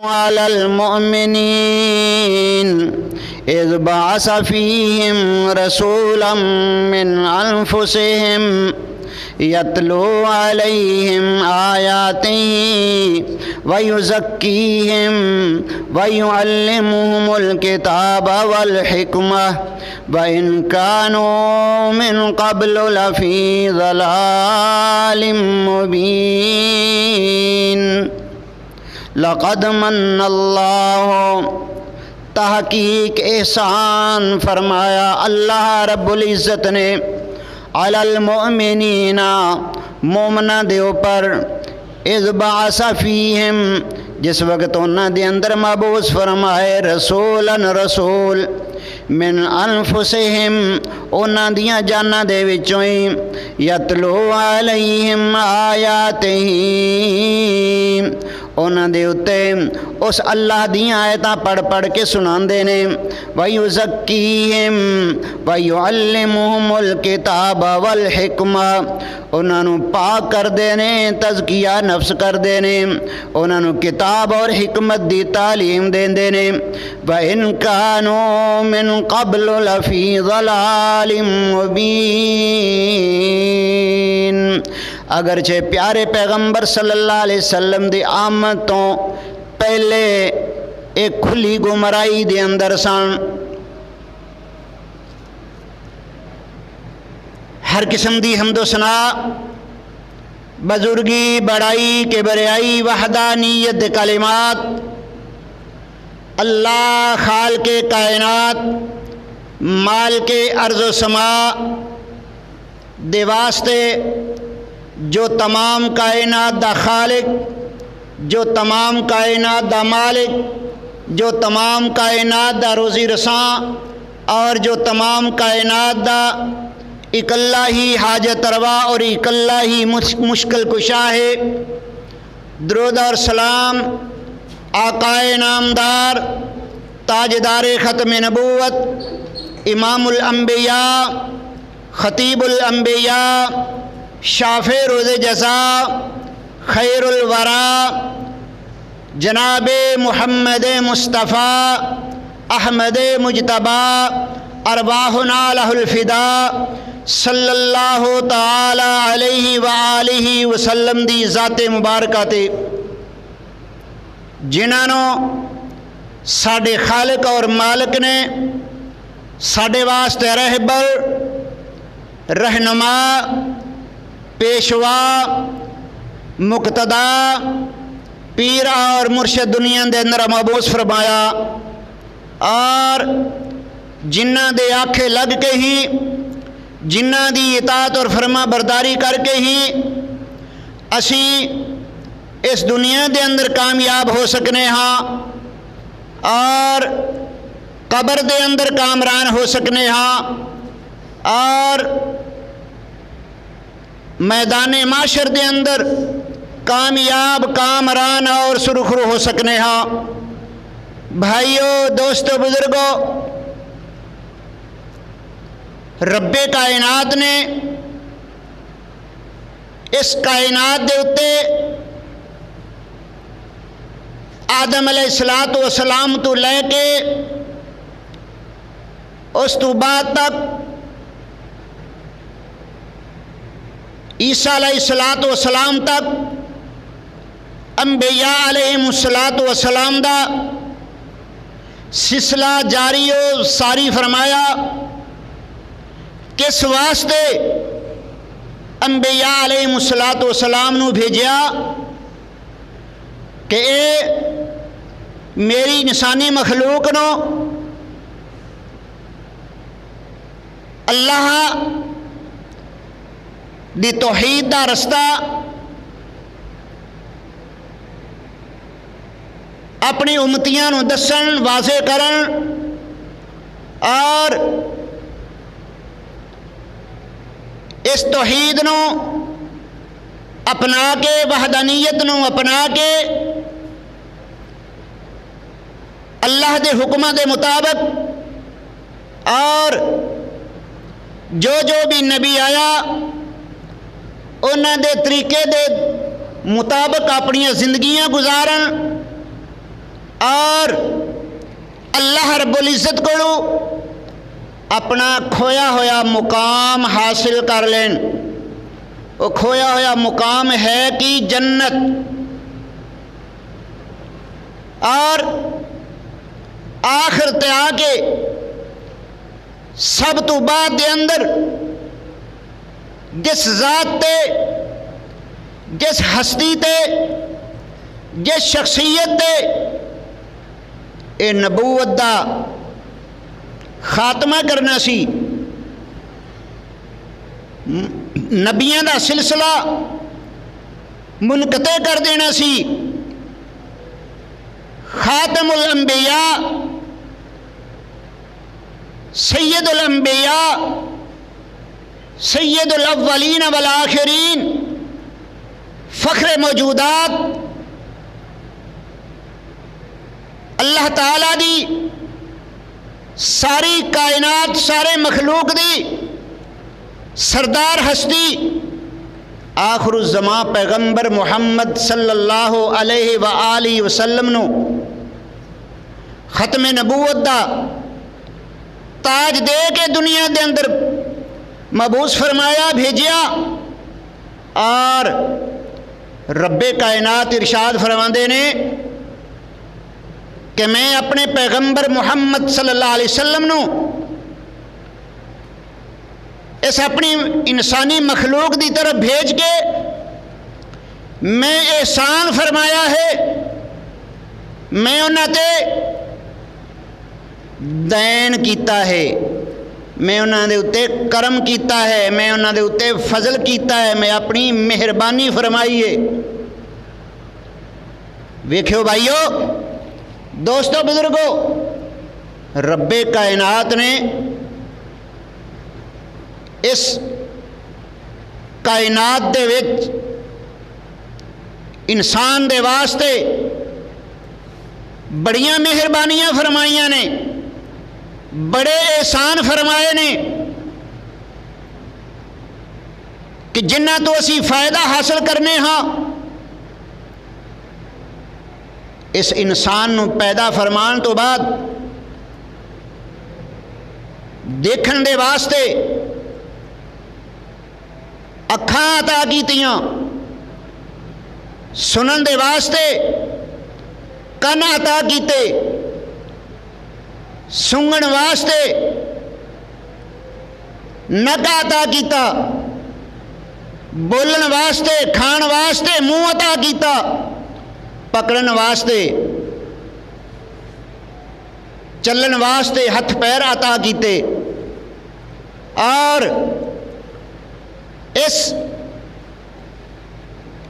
على المؤمنين إذ بعث فيهم رسولا من أنفسهم يتلو عليهم آياته ويزكيهم ويعلمهم الكتاب والحكمة وإن كانوا من قبل لفي ضلال مبين لقد من اللہ تحقیق احسان فرمایا اللہ رب العزت نے علی المؤمنین مومنہ دے اوپر اذ بعث فیہم جس وقت انہاں دے اندر مبعوث فرمائے رسولاً رسول من انفسہم انہاں دیاں جاناں دے وچوں ہی یتلو علیہم آیاتہ انہاں دے اُتے اس اللہ دیاں آیتاں پڑھ پڑھ کے سناندے نے وَيُزَكِّيهِمْ وَيُعَلِّمُهُمُ الْكِتَابَ وَالْحِكْمَةَ انہاں نو پاک کر دینے تزکیہ نفس کر دینے انہاں نو کتاب اور حکمت دی تعلیم دین دینے وَإِن كَانُوا مِن قَبْلُ لَفِي ضَلَالٍ مُبِينٍ اگرچہ پیارے پیغمبر صلی اللہ علیہ وسلم دی آمد تو پہلے ایک کھلی گمرائی دے اندر سن ہر قسم دی حمد و ثنا بزرگی بڑائی کبریائی وحدانیت کلمات اللہ خالق کائنات مالک ارض و سماء دے واسطے جو تمام کائنات دا خالق جو تمام کائنات دا مالک جو تمام کائنات دا روزی رساں اور جو تمام کائنات دا اکلّہ ہی حاجت روا اور اکلّہ ہی مشکل کشا ہے درود اور سلام آقائے نامدار تاجدار ختم نبوت امام الانبیاء خطیب الانبیاء شافع روز جزا خیر الورا جناب محمد مصطفیٰ احمد مجتبیٰ ارواحنا لہ الفدا صلی اللہ تعالی علیہ وآلہ وسلم دی ذات مبارکہ تے جنہوں ساڑے خالق اور مالک نے ساڑے واسطے رہبر رہنما پیشوا مقتدا پیرا اور مرشد دنیا دے اندر مبعوث فرمایا اور جنہ دے آنکھیں لگ کے ہی جنہ دی اطاعت اور فرما برداری کر کے ہی اسی اس دنیا دے اندر کامیاب ہو سکنے ہاں اور قبر دے اندر کامران ہو سکنے ہاں اور میدان معاشر دے اندر کامیاب کامران اور سرخرو ہو سکنے ہاں بھائیو دوستو بزرگو رب کائنات نے اس کائنات دے اتے آدم علیہ السلام تو لے کے اس تو بعد تک عیسیٰ علیہ السلام تک انبیاء علیہ السلام دا سلسلہ جاری و ساری فرمایا کس واسطے انبیاء علیہ السلام نو بھیجیا کہ اے میری انسانی مخلوق نو اللہ دی توحید دا رستہ اپنی امتیاں نو دسن واضح کرن اور اس توحید نو اپنا کے وحدانیت نو اپنا کے اللہ دے حکمہ دے مطابق اور جو بھی نبی آیا انہاں دے طریقے دے مطابق اپنی زندگیاں گزارن اور اللہ رب العزت کو اپنا کھویا ہوا مقام حاصل کر لین۔ وہ کھویا ہوا مقام ہے کہ جنت، اور آخر تے آ کے سب تو بعد دے اندر جس ذات تے، جس ہستی تے، جس شخصیت تے اے نبوت دا خاتمہ کرنا سی، نبیاں دا سلسلہ منقطع کر دینا سی، خاتم الانبیاء، سید الانبیاء، سید الاولین والآخرین، فخر موجودات، اللہ تعالیٰ دی ساری کائنات، سارے مخلوق دی سردار ہستی، آخر الزمان پیغمبر محمد صلی اللہ علیہ وآلہ وسلم نو ختم نبوت دا تاج دے کے دنیا دے اندر مبعوث فرمایا، بھیجیا، اور رب کائنات ارشاد فرماندے نے کہ میں اپنے پیغمبر محمد صلی اللہ علیہ وسلم نو اس اپنی انسانی مخلوق دی طرف بھیج کے میں احسان فرمایا ہے، میں انہاں تے دین کیتا ہے، میں انہاں دے اتے کرم کیتا ہے، میں انہاں دے اتے فضل کیتا ہے، میں اپنی مہربانی فرمائی ہے۔ ویکھو بھائیو، دوستو، بزرگو، رب کائنات نے اس کائنات دے وچ انسان دے واسطے بڑیاں مہربانیاں فرمائیاں نے، بڑے احسان فرمائے نے کہ جنہ تو اسی فائدہ حاصل کرنے ہاں۔ اس انسان نو پیدا فرمان تو بعد دیکھن دے واسطے اکھاں عطا کیتیاں، سنن دے واسطے کن عطا کیتے، سنگن واسطے نک عطا کیتا، بولن واسطے، کھان واسطے منہ عطا کیتا، پکڑن واسطے، چلن واسطے ہتھ پیر عطا کیتے، اور اس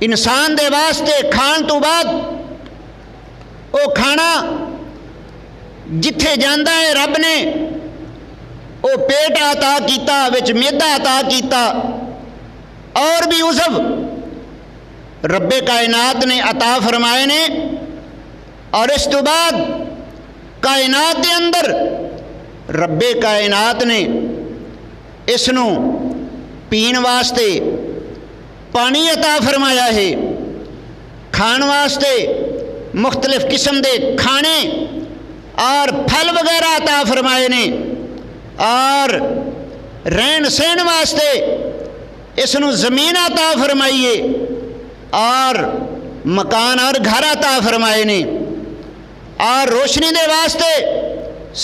انسان دے واسطے کھان تو بعد وہ کھانا جتھے جاندہ ہے رب نے وہ پیٹ عطا کیتا، وچ میدا عطا کیتا، اور بھی عضو رب کائنات نے عطا فرمائے نے، اور اس تو بعد کائنات دے اندر رب کائنات نے اس نو پین واسطے پانی عطا فرمایا ہے، کھان واسطے مختلف قسم دے کھانے اور پھل وغیرہ عطا فرمائے نے، اور رہن سہن واسطے اس نو زمین عطا فرمائیے، اور مکان اور گھر عطا فرمائے نے، اور روشنی دے واسطے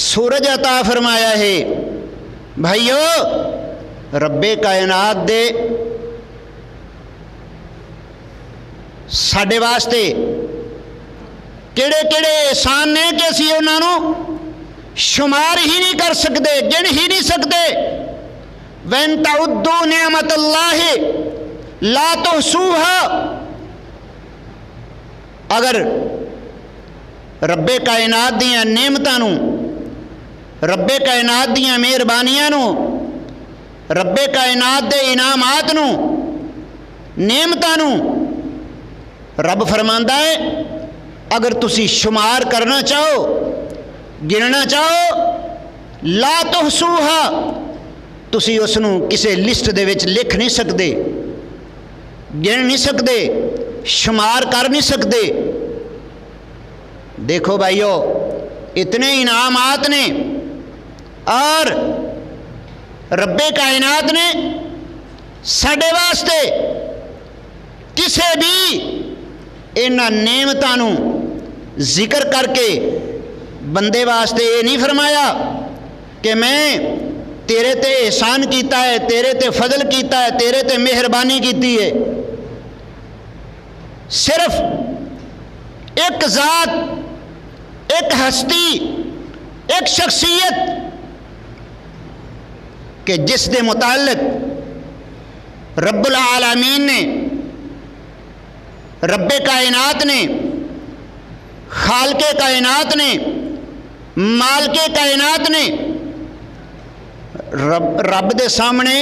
سورج عطا فرمایا ہے۔ بھائیو، رب کائنات دے ساڈے واسطے کیڑے کیڑے احسان نے کہ اسی انہاں نو شمار ہی نہیں کر سکتے، گن ہی نہیں سکتے۔ وَإِن تَعُدُّوا نِعْمَةَ اللَّهِ لَا تُحْصُوهَا، اگر رب کائنات دیاں نعمتاں نو، رب کائنات دیاں مہربانیاں نو، رب کائنات دے انعامات نو، نعمتاں نو رب فرماندا ہے اگر تسی شمار کرنا چاہو، گننا چاہو، لا تحصوها، تسی اس نو کسے لسٹ دے وچ لکھ نہیں سکتے، گن نہیں سکتے، شمار کر نہیں سکتے۔ دیکھو بھائیو، اتنے انعامات نے، اور رب کائنات نے ساڈے واسطے کسے بھی انہاں نعمتاں نوں ذکر کر کے بندے واسطے یہ نہیں فرمایا کہ میں تیرے تے احسان کیتا ہے، تیرے تے فضل کیتا ہے، تیرے تے مہربانی کیتی ہے۔ صرف ایک ذات، ایک ہستی، ایک شخصیت کہ جس دے متعلق رب العالمین نے، رب کائنات نے، خالق کائنات نے، مالک کائنات نے رب دے سامنے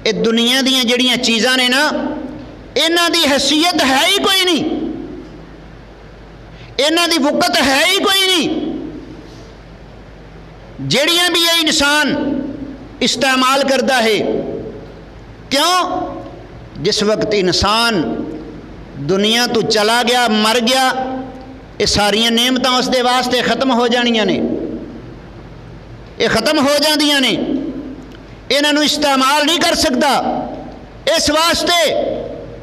اے دنیا دیاں جڑیاں چیزاں نے نا، انہاں دی حیثیت ہے ہی کوئی نہیں، انہاں دی وقت ہے ہی کوئی نہیں۔ جڑیاں بھی یہ انسان استعمال کرتا ہے، کیوں؟ جس وقت انسان دنیا تو چلا گیا، مر گیا، یہ ساریاں نعمتاں اس دے واسطے ختم ہو جانیاں نے، یہ ختم ہو جاندیاں نے، انہاں نوں استعمال نہیں کر سکتا۔ اس واسطے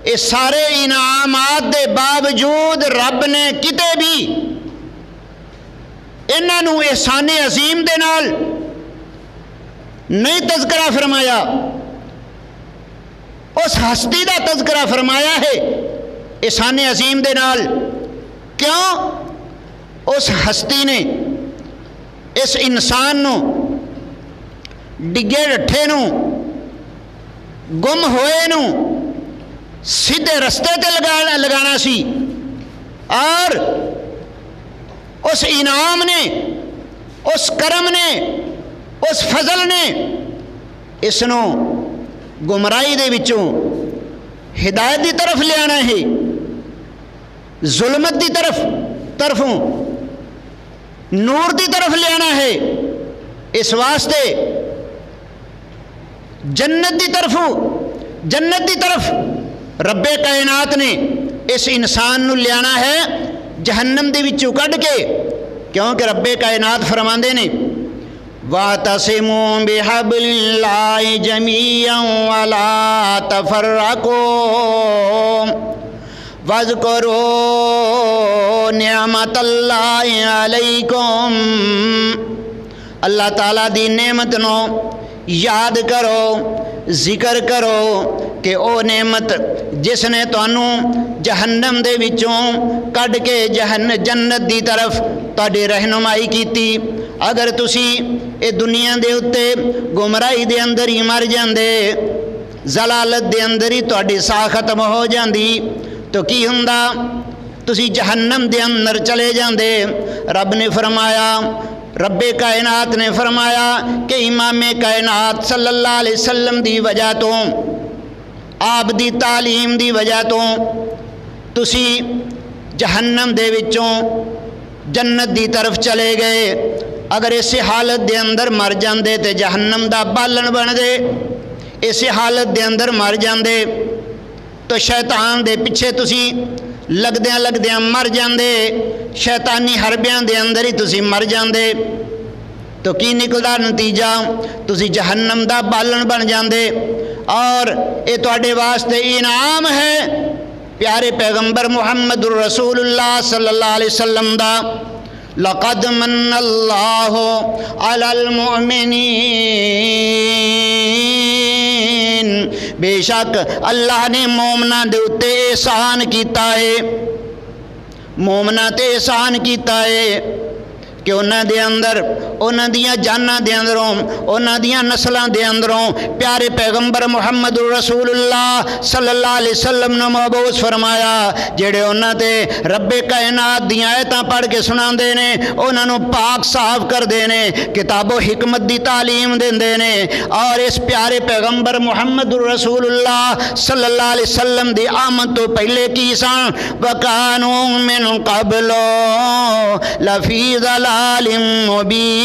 یہ سارے انعامات دے باوجود رب نے کتے بھی انہاں نوں احسان عظیم دے نال نہیں تذکرہ فرمایا، اس ہستی دا تذکرہ فرمایا ہے احسان عظیم دے نال۔ کیوں؟ اس ہستی نے اس انسان نو، ڈگے ڈٹھے نو، گم ہوئے نو سیدھے رستے تے لگانا سی، اور اس انعام نے، اس کرم نے، اس فضل نے اس نو گمراہی دے وچوں ہدایت دی طرف لے آنا ہے، ظلمت دی طرفوں نور دی طرف لے آنا ہے۔ اس واسطے جنت دی طرف رب کائنات نے اس انسان نو لے آنا ہے جہنم دے وچوں کڈ کے، کیونکہ رب کائنات فرماندے نے وَاعْتَصِمُوا بِحَبْلِ اللَّهِ جَمِيعًا وَلَا تَفَرَّقُوا وَاذْكُرُوا نِعْمَتَ اللَّهِ عَلَيْكُمْ۔ اللہ تعالیٰ دی نعمت نو یاد کرو، ذکر کرو کہ او نعمت جس نے تانوں جہنم دے وچوں کڈ کے جنت دی طرف تہاڈی رہنمائی کیتی۔ اگر تسی اے دنیا دے اتے گمراہی دے اندر ہی مر جاندے، ضلالت دے اندر ہی تہاڈی ساہ ختم ہو جاندی، تو کی ہوندا؟ تسی جہنم دے اندر چلے جاندے۔ رب نے فرمایا، رب کائنات نے فرمایا کہ امام کائنات صلی اللہ علیہ وسلم دی وجہ تو، آپ دی تعلیم دی وجہ تو تسی جہنم دے وچوں جنت دی طرف چلے گئے۔ اگر اسی حالت دے اندر مر جاندے تے جہنم دا بالن بن دے، اسی حالت دے اندر مر جاندے تو شیطان دے پیچھے تسی لگدیاں مر جاندے، شیطانی حربیاں دے اندر ہی تسی مر جاندے، تو کی نکلدا نتیجہ؟ تسی جہنم دا بالن بن جاندے۔ اور اے تواڈے واسطے انعام ہے پیارے پیغمبر محمد الرسول اللہ صلی اللہ علیہ وسلم دا، لقد من اللہ علی المؤمنین، بے شک اللہ نے مومنہ دے اتے احسان کیتا ہے، مومنہ تے احسان کیتا ہے کہ انہاں دے اندر، انہاں دیاں جاناں دے اندروں، انہاں دیاں نسلاں دے اندروں پیارے پیغمبر محمد رسول اللہ صلی اللہ علیہ وسلم نے مبعوث فرمایا، جڑے انہاں تے رب کائنات دیاں آیتاں پڑھ کے سناندے نے، انہاں نوں پاک صاف کر دے نے، کتاب و حکمت دی تعلیم دیندے نے، اور اس پیارے پیغمبر محمد رسول اللہ صلی اللہ علیہ وسلم دی آمد تو پہلے کی سان وَكَانُوا مِن قَبْلُ لَفِي ضَلَالٍ مبین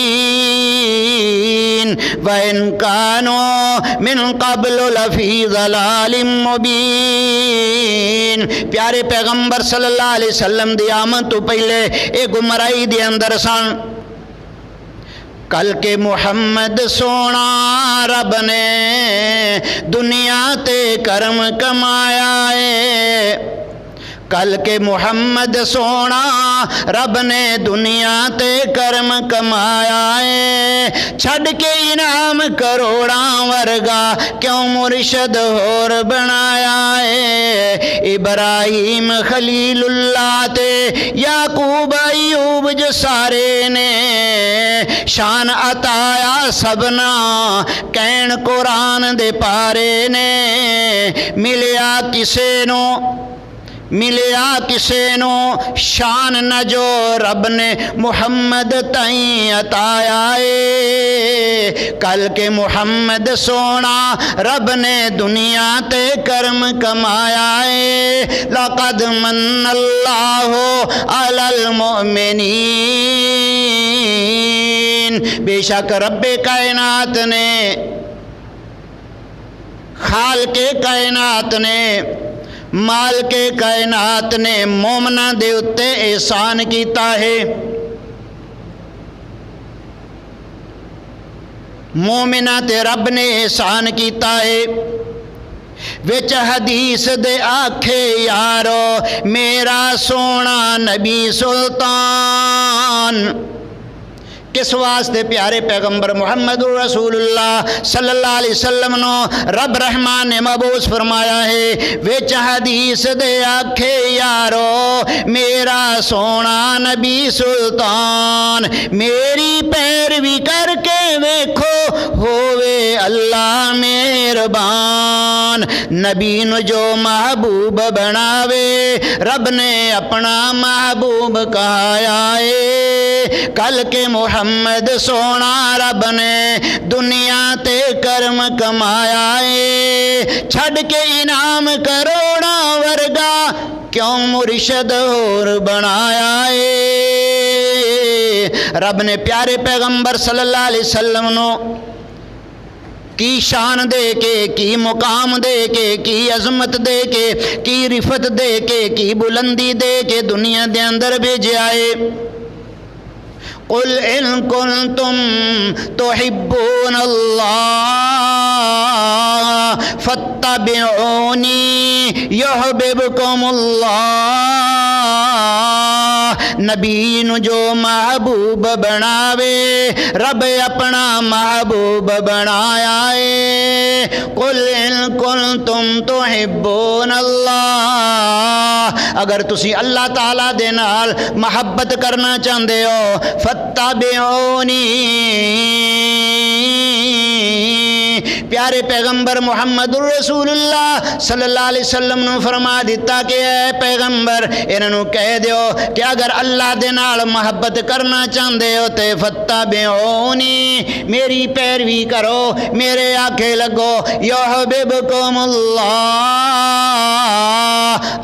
وَإِن كَانُوا مِن قَبْلُ لَفِي ضَلَالٍ مبین۔ پیارے پیغمبر صلی اللہ علیہ وسلم دی آمد تو پہلے ایک گمراہی دے اندر سن۔ کل کے محمد سونا رب نے دنیا تے کرم کمایا ہے کل کے محمد سونا رب نے دنیا تے کرم کمایا ہے چھڈ کے انعام کروڑاں ورگا کیوں مرشد ہور بنایا ہے ابراہیم خلیل اللہ تے یعقوب ایوب جو سارے نے شان عطایا سبنا کہن قرآن دے پارے نے ملیا کسے نو شان نہ جو رب نے محمد تائیں عطایا ہے کل کے محمد سونا رب نے دنیا تے کرم کمایا ہے لقد من اللہ علی المؤمنین بے شک رب کائنات نے خالق کائنات نے مالک کائنات نے مومنہ دے اتے احسان کیتا ہے مومنہ تے رب نے احسان کیتا ہے وچ حدیث دے آکھے یارو میرا سونا نبی سلطان کس واسطے پیارے پیغمبر محمد رسول اللہ صلی اللہ علیہ وسلم نو رب رحمان نے مبعوث فرمایا ہے وچ حدیث دے آکھے یارو میرا سونا نبی سلطان میری پیروی کر کے ویکھو ہووے اللہ مہربان نبی نو جو محبوب بناوے رب نے اپنا محبوب کہایا ہے کل کے محمد سونا رب نے دنیا تے کرم کمایا ہے چھڈ کے انعام کروڑا ورگا کیوں مرشد اور بنایا ہے رب نے پیارے پیغمبر صلی اللہ علیہ وسلم نو کی شان دے کے کی مقام دے کے کی عظمت دے کے کی رفت دے کے کی بلندی دے کے دنیا دے اندر بھیجا ہے قل ان کنتم تحبون اللہ فاتبعونی یحببکم اللہ نبی نو جو محبوب بناوے رب اپنا محبوب بنایا ہے قل ان کنتم تحبون اللہ اگر تسی اللہ تعالیٰ دے نال محبت کرنا چاہتے ہو فاتبعونی پیارے پیغمبر محمد رسول اللہ صلی اللہ علیہ وسلم نے فرما دیتا کہ اے پیغمبر انہوں کہہ دیو کہ اگر اللہ دے نال محبت کرنا چاہتے ہو تے فاتبعونی میری پیروی کرو میرے آنکھیں لگو یحببکم اللہ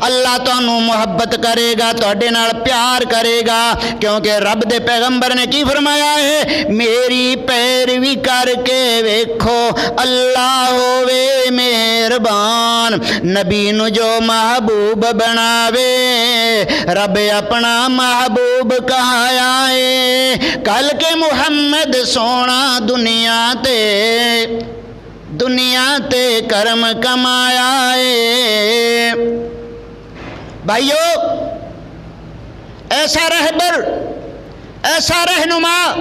اللہ تانوں محبت کرے گا تہاڈے نال پیار کرے گا کیونکہ رب دے پیغمبر نے کی فرمایا ہے میری پیروی کر کے ویکھو اللہ ہووے مہربان نبی نو جو محبوب بناوے رب اپنا محبوب کہایا ہے کل کے محمد سونا دنیا تے کرم کمایا ہے بھائیو ایسا رہبر ایسا رہنما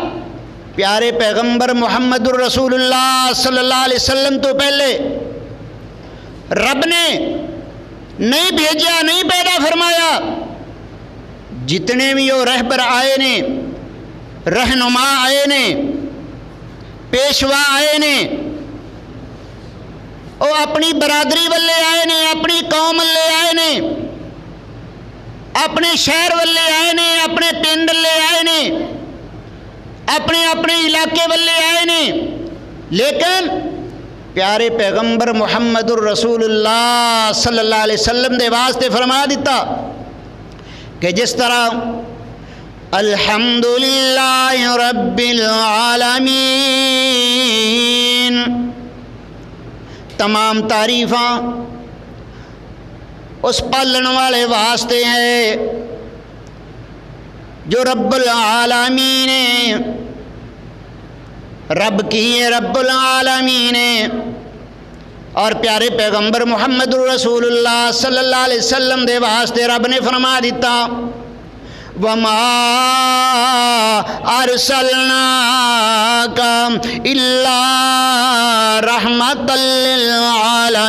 پیارے پیغمبر محمد الرسول اللہ صلی اللہ علیہ وسلم تو پہلے رب نے نہیں بھیجا نہیں پیدا فرمایا جتنے بھی وہ رہبر آئے نے رہنما آئے نے پیشوا آئے نے وہ اپنی برادری والے آئے نے اپنی قوم والے آئے نے اپنے شہر والے آئے نے اپنے پنڈ والے آئے نے اپنے علاقے والے آئے نے لیکن پیارے پیغمبر محمد الرسول اللہ صلی اللہ علیہ وسلم دے واسطے فرما دیتا کہ جس طرح الحمدللہ رب العالمین تمام تعریفاں اس پالن والے واسطے ہیں جو رب العالمین ہے رب کی ہے رب العالمین ہے، اور پیارے پیغمبر محمد الرسول اللہ صلی اللہ علیہ وسلم دے واسطے رب نے فرما دیتا وَمَا أَرْسَلْنَاكَ إِلَّا رَحْمَةً لِّلْعَالَمِينَ،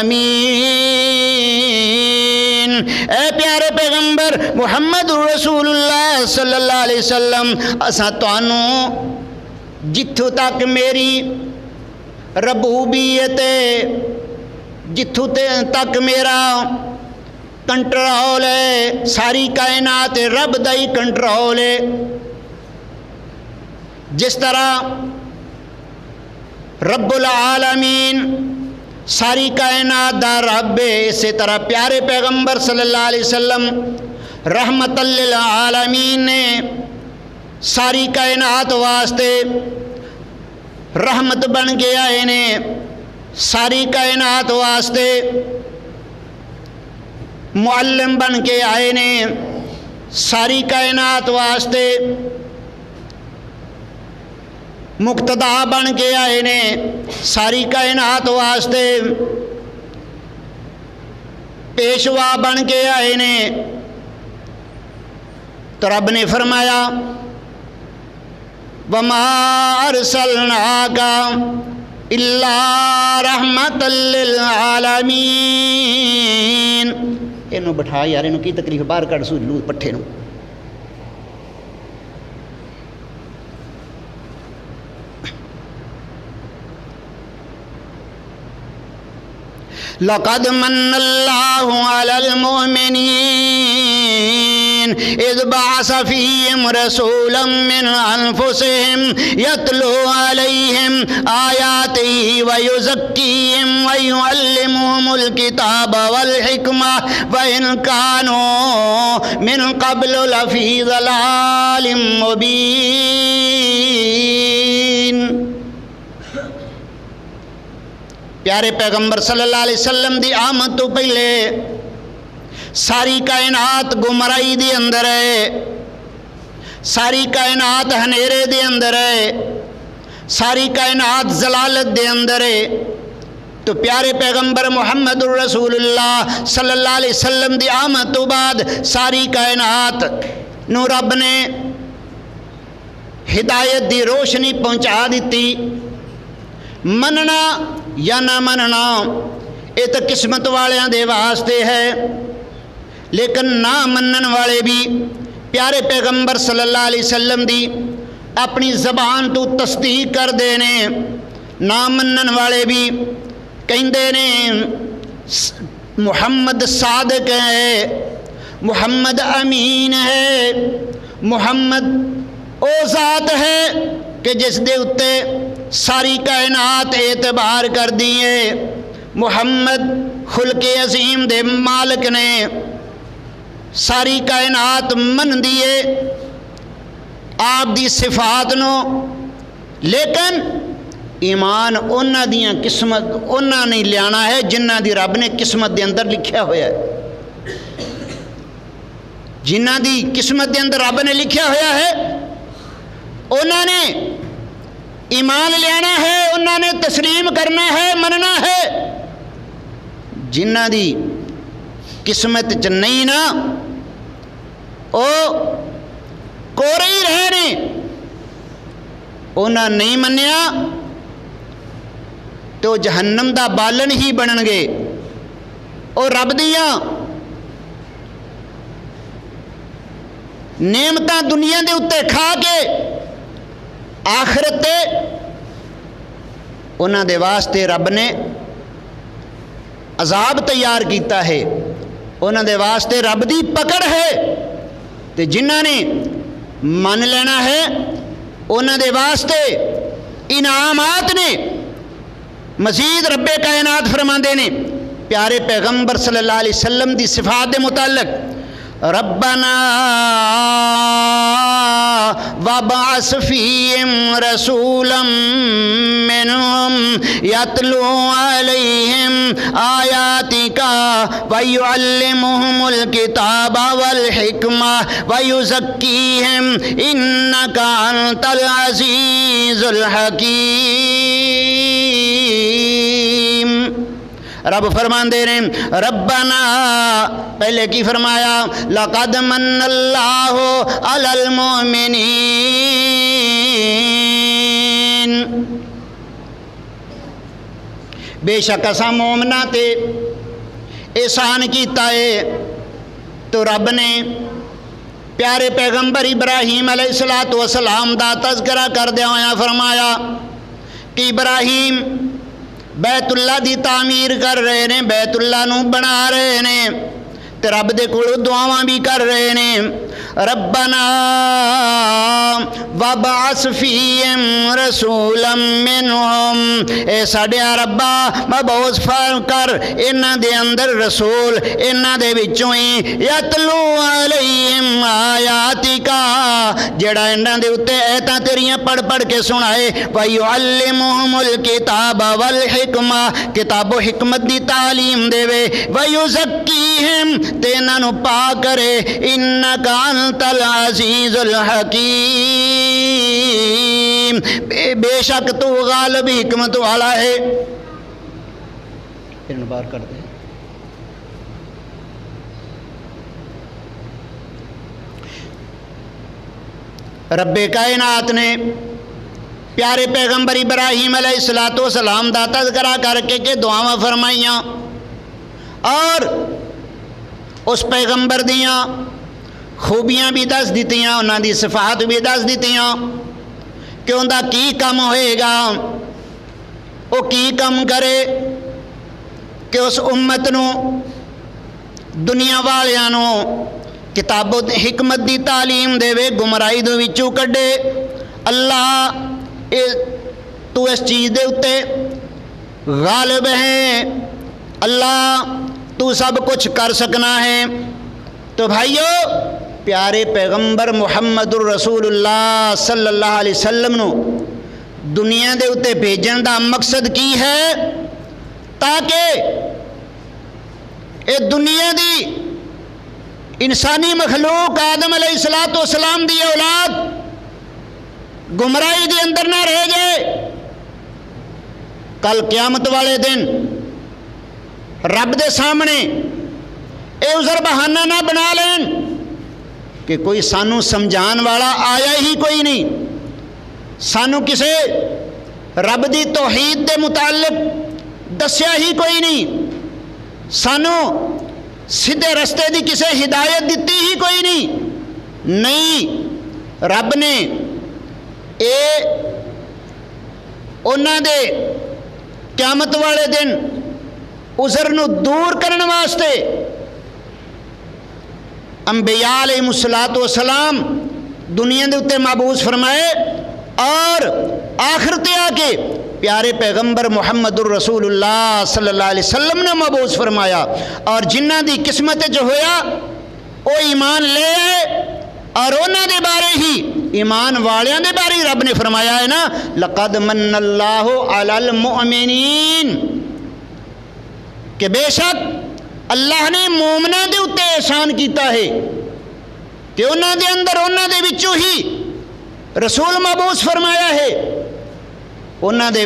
اے پیارے پیغمبر محمد الرسول اللہ صلی اللہ علیہ وسلم اساں تانوں جتھوں تک میری ربوبیت جتھوں تک میرا کنٹرول ہے، ساری کائنات رب دا ہی کنٹرول ہے، جس طرح رب العالمین ساری کائنات دا رب ہے، اسی طرح پیارے پیغمبر صلی اللہ علیہ وسلم رحمت للعالمین نے ساری کائنات واسطے رحمت بن کے آئے نے، ساری کائنات واسطے معلم بن کے آئے نے، ساری کائنات واسطے مقتدا بن کے آئے نے، ساری کائنات واسطے پیشوا بن کے آئے نے۔ تو رب نے فرمایا وَمَا أَرْسَلْنَاكَ إِلَّا رَحْمَةً لِّلْعَالَمِينَ۔ اینو بٹھا یار، اینو کی تکلیف، باہر کڑ سو لو پٹھے نو۔ لَقَدْ مَنَّ اللَّهُ عَلَى الْمُؤْمِنِينَ إِذْ بَعَثَ فِيهِمْ رَسُولًا مِّنْ أَنفُسِهِمْ يَتْلُو عَلَيْهِمْ آيَاتِهِ وَيُزَكِّيهِمْ وَيُعَلِّمُهُمُ الْكِتَابَ وَالْحِكْمَةَ وَإِنْ كَانُوا مِنْ قَبْلُ لَفِي ضَلَالٍ مُبِينٍ۔ پیارے پیغمبر صلی اللہ علیہ وسلم دی آمد تو پہلے ساری کائنات گمرائی دے اندر ہے، ساری کائنات ہنیرے دے اندر ہے، ساری کائنات ضلالت دے اندر ہے۔ تو پیارے پیغمبر محمد الرسول اللہ صلی اللہ علیہ وسلم دی آمد تو بعد ساری کائنات نو رب نے ہدایت دی روشنی پہنچا دیتی۔ مننا یا نہ مننا یہ تو قسمت والیاں دے واسطے ہے، لیکن نہ منن والے بھی پیارے پیغمبر صلی اللہ علیہ وسلم دی اپنی زبان تو تصدیق کر دینے، نہ منن والے بھی کہندے نے محمد صادق ہے، محمد امین ہے، محمد او ذات ہے کہ جس دے اتے ساری کائنات اعتبار کر دیے، محمد خلق عظیم دے مالک نے ساری کائنات من دیے آپ دی صفات نو، لیکن ایمان انہاں دیاں قسمت انہاں نہیں لیانا ہے جنہ دی رب نے قسمت دے اندر لکھیا ہویا ہے، جنہ دی قسمت دے اندر رب نے لکھیا ہویا ہے انہاں نے ایمان لینا ہے، انہوں نے تسلیم کرنا ہے، مننا ہے۔ جنہ دی قسمت چ نہیں نا او کورے ہی رہے نے، انہوں نہیں منیا تو جہنم دا بالن ہی بنن گے۔ اور رب دیاں نعمتاں دنیا دے اتے کھا کے آخرت انہاں دے واسطے رب نے عذاب تیار کیتا ہے، انہاں دے واسطے رب دی پکڑ ہے، تے جنہاں نے من لینا ہے انہاں دے واسطے انعامات نے۔ مزید رب کائنات فرماندے نے پیارے پیغمبر صلی اللہ علیہ وسلم دی صفات دے متعلق ربنا وابعث فیہم رسولا منہم یتلو علیہم آیاتک ویعلمہم الکتاب والحکمہ ویزکیہم انک انت العزیز الحکیم۔ رب فرمان دے رہے ہیں ربنا، پہلے کی فرمایا لقد من اللہ علی المؤمنین، بے شک اساں مومناں تے احسان کیتا ہے۔ تو رب نے پیارے پیغمبر ابراہیم علیہ السلام دا تذکرہ کردیا ہویا فرمایا کہ ابراہیم بیت اللہ دی تعمیر کر رہے نے، بیت اللہ نو بنا رہے نے، تے رب دے کول دعاواں بھی کر رہے نے۔ ربنا وابعث فیہم رسولا منہم، اے ساڈے ربا مبعوث کر انہاں دے اندر رسول، انہاں دے وچوں ہی یتلو علیہم آیاتک، جڑا انہاں دے اُتے ایتاں تیریاں پڑھ پڑھ کے سنائے، ویعلمہم الکتاب والحکمہ، کتاب و حکمت دی تعلیم دے وے، ویزکیہم، تے انہاں نو پاک کرے، انک انت العزیز الحکیم، بے شک تو غالب حکمت والا ہے۔ پھر بار کر دے رب کائنات نے پیارے پیغمبر ابراہیم علیہ السلام دا تذکرہ کر کے دعاواں فرمائیاں، اور اس پیغمبر دیاں خوبیاں بھی دس دیتیاں، انہاں دی صفات بھی دس دیتیاں کہ انہاں کی کم ہوئے گا، وہ کی کم کرے کہ اس امت نو، دنیا والیاں نو کتاب و حکمت دی تعلیم دے وے، گمراہی دے وچوں کڈے۔ اللہ تو اس چیز دے اتے غالب ہے، اللہ تو سب کچھ کر سکنا ہے۔ تو بھائیو، پیارے پیغمبر محمد الرسول اللہ صلی اللہ علیہ وسلم نو دنیا دے اتے بھیجن دا مقصد کی ہے؟ تاکہ اے دنیا دی انسانی مخلوق آدم علیہ السلام دی اولاد گمراہی دے اندر نہ رہ جائے، کل قیامت والے دن رب دے سامنے اے عذر بہانہ نہ بنا لین کہ کوئی سانو سمجھان والا آیا ہی کوئی نہیں، سانو کسے رب دی توحید دے متعلق دسیا ہی کوئی نہیں، سانو سیدھے رستے دی کسے ہدایت دیتی ہی کوئی نہیں۔ رب نے اے انہاں دے قیامت والے دن عذر نو دور کرنے واسطے انبیاء علیہ السلام دنیا دے اتے مبعوث فرمائے، اور آخر تے آ کے پیارے پیغمبر محمد الرسول اللہ صلی اللہ علیہ وسلم نے مبعوث فرمایا، اور جنہ دی قسمت جو ہویا وہ ایمان لے آئے، اور انہاں دے بارے ہی ایمان والیاں دے بارے رب نے فرمایا ہے نا لقد من اللہ علی المؤمنین، کہ بے شک اللہ نے مومناں دے اتے احسان کیتا ہے کہ انہاں دے اندر انہاں دے وچوں ہی رسول مبعوث فرمایا ہے، انہاں دے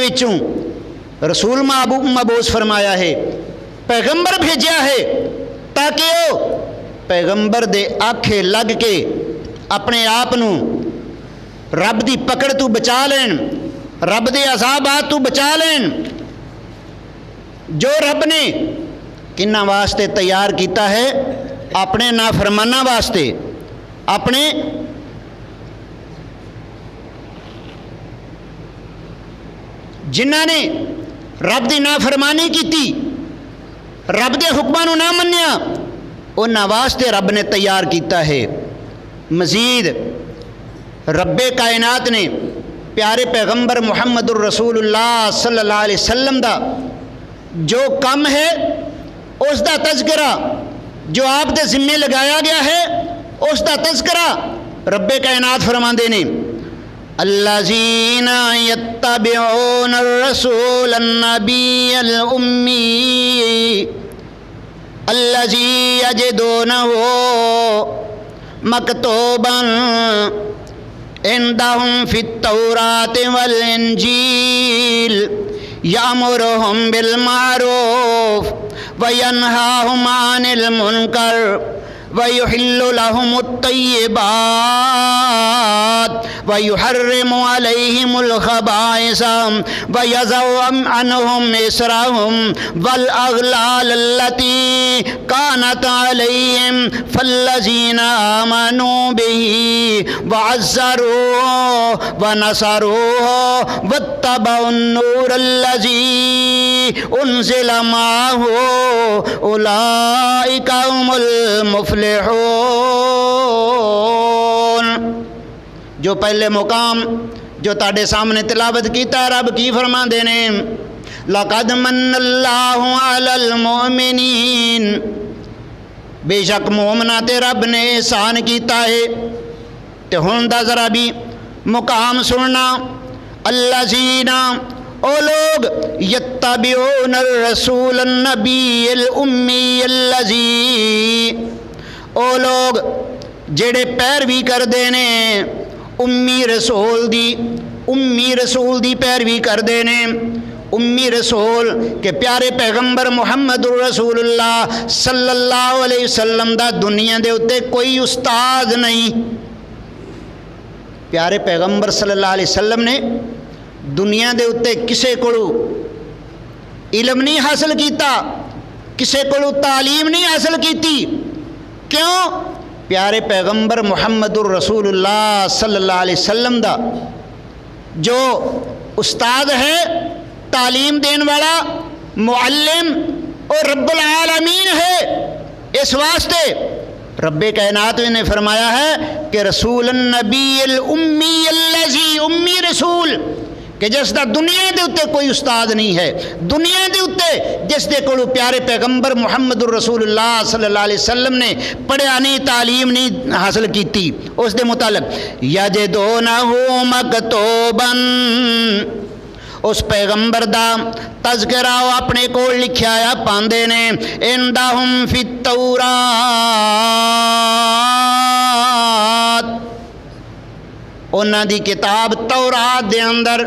وچوں رسول مبعوث فرمایا ہے، پیغمبر بھیجیا ہے تاکہ وہ پیغمبر دے آکھے لگ کے اپنے آپ نو رب دی پکڑ تو بچا لین، رب دے عذابات تو بچا لین۔ جو رب نے کنہ واسطے تیار کیتا ہے؟ اپنے نافرمانہ واسطے، اپنے جنہ نے رب دی نافرمانی کیتی، رب دے حکماں نو نہ منیا، انہاں واسطے رب نے تیار کیتا ہے۔ مزید رب کائنات نے پیارے پیغمبر محمد الرسول اللہ صلی اللہ علیہ وسلم دا جو کم ہے اس دا تذکرہ جو آپ کے ذمے لگایا گیا ہے اس کا تذکرہ رب کائنات فرماندے نے الذین یتبعون الرسول النبی الامی الذی یجدونہ مکتوبا عندهم فی التوراۃ والانجیل یأمرهم بالمعروف وینہاہم عن المنکر وَيُحِلُّ لَهُمُ الطَّيِّبَاتِ وَيُحَرِّمُ عَلَيْهِمُ الْخَبَائِثَ وَيَضَعُ عَنْهُمْ إِصْرَهُمْ وَالْأَغْلَالَ الَّتِي كَانَتْ عَلَيْهِمْ فَالَّذِينَ آمَنُوا بِهِ وَعَزَّرُوهُ وَنَصَرُوهُ وَاتَّبَعُوا النُّورَ الَّذِي أُنزِلَ مَعَهُ أُولَئِكَ هُمُ المفلحون۔ جو پہلے مقام جو تاڑے سامنے تلاوت کیتا ہے رب کی فرما دینے لَقَدْ مَنَّ اللَّهُ عَلَى الْمُؤْمِنِينَ بے شک مومنہ تے رب نے احسان کیتا ہے تے ہن دا ذرا بھی مقام سننا الذین او لوگ یتبعون الرسول النبی الامی الذی او لوگ جڑے پیروی کر دینے امی رسول دی پیروی کر دینے امی رسول کہ پیارے پیغمبر محمد رسول اللہ صلی اللہ علیہ وسلم دا دنیا دے اتے کوئی استاد نہیں۔ پیارے پیغمبر صلی اللہ علیہ وسلم نے دنیا دے اتے کسے کولو علم نہیں حاصل کیتا، کسے کولو تعلیم نہیں حاصل کیتی۔ کیوں؟ پیارے پیغمبر محمد الرسول اللہ صلی اللہ علیہ وسلم دا جو استاد ہے، تعلیم دین والا معلم اور رب العالمین ہے، اس واسطے رب کائنات نے فرمایا ہے کہ رسول النبی الامی الذی امی رسول کہ جس دا دنیا دے اتے کوئی استاد نہیں ہے، دنیا دے اتے جس دے کولو پیارے پیغمبر محمد الرسول اللہ صلی اللہ علیہ وسلم نے پڑھیا نہیں، تعلیم نہیں حاصل کیتی، اس دے متعلق یجدونہ مکتوبا اس پیغمبر دا تذکرہ اپنے کو لکھیا یا پاندے نے عندہم فی التورات انہاں دی کتاب تورات دے اندر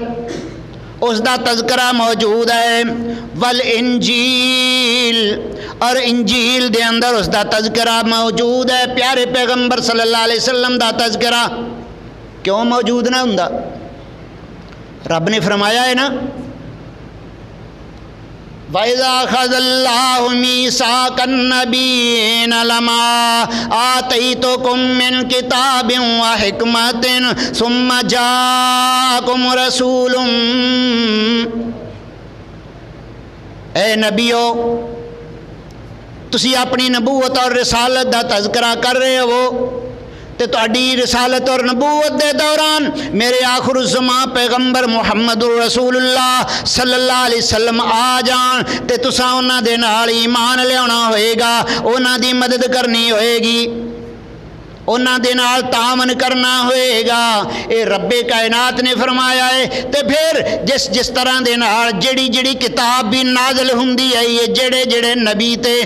اس دا تذکرہ موجود ہے، والانجیل اور انجیل دے اندر اس دا تذکرہ موجود ہے۔ پیارے پیغمبر صلی اللہ علیہ وسلم دا تذکرہ کیوں موجود نہ ہوندا؟ رب نے فرمایا ہے نا وَإِذَا أَخَذَ اللَّهُ مِيثَاقَ النَّبِيِّينَ لَمَا آتَيْتُكُم مِّن كِتَابٍ وَحِكْمَةٍ ثُمَّ جَاءَكُمْ رَسُولٌ اے نبیو تسی اپنی نبوت اور رسالت دا تذکرہ کر رہے ہو تے تہاڈی رسالت اور نبوت دے دوران میرے آخر الزمان پیغمبر محمد رسول اللہ صلی اللہ علیہ وسلم آ جان تے تساں انہاں دے نال ایمان لیانا ہوئے گا، انہاں دی مدد کرنی ہوئے گی، انہاں دے نال تعاون کرنا ہوئے گا۔ اے رب کائنات نے فرمایا ہے تے پھر جس طرح دے نال جڑی کتاب بھی نازل ہوندی ہے یہ جڑے نبی تے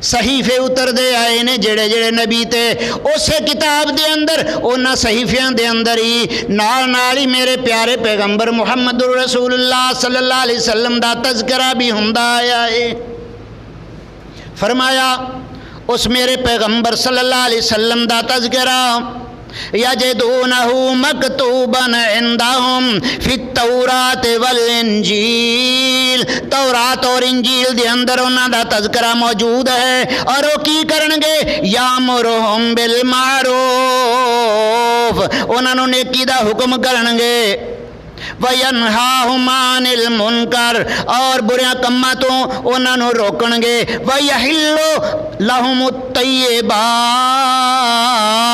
صحیفے اتر دے آئے نے جڑے نبی تے اسے کتاب دے اندر اونا صحیفیاں دے اندر ہی نال ہی میرے پیارے پیغمبر محمد رسول اللہ صلی اللہ علیہ وسلم دا تذکرہ بھی ہوندا آیا ہے۔ فرمایا اس میرے پیغمبر صلی اللہ علیہ وسلم دا تذکرہ یجدونہ مکتوبا عندہم فی التورات والانجیل تورات اور انجیل دے اندر انہاں دا تذکرہ موجود ہے، اور وہ کی کرنگے یامرہم بالمعروف انہاں نو نیکی دا حکم کرنگے، وَيَنْهَاهُمْ عَنِ الْمُنْكَرِ اور بریاں کماں تو انہاں نو روکن گے، وَيَحِلُّ لَهُمُ الطَّيِّبَاتِ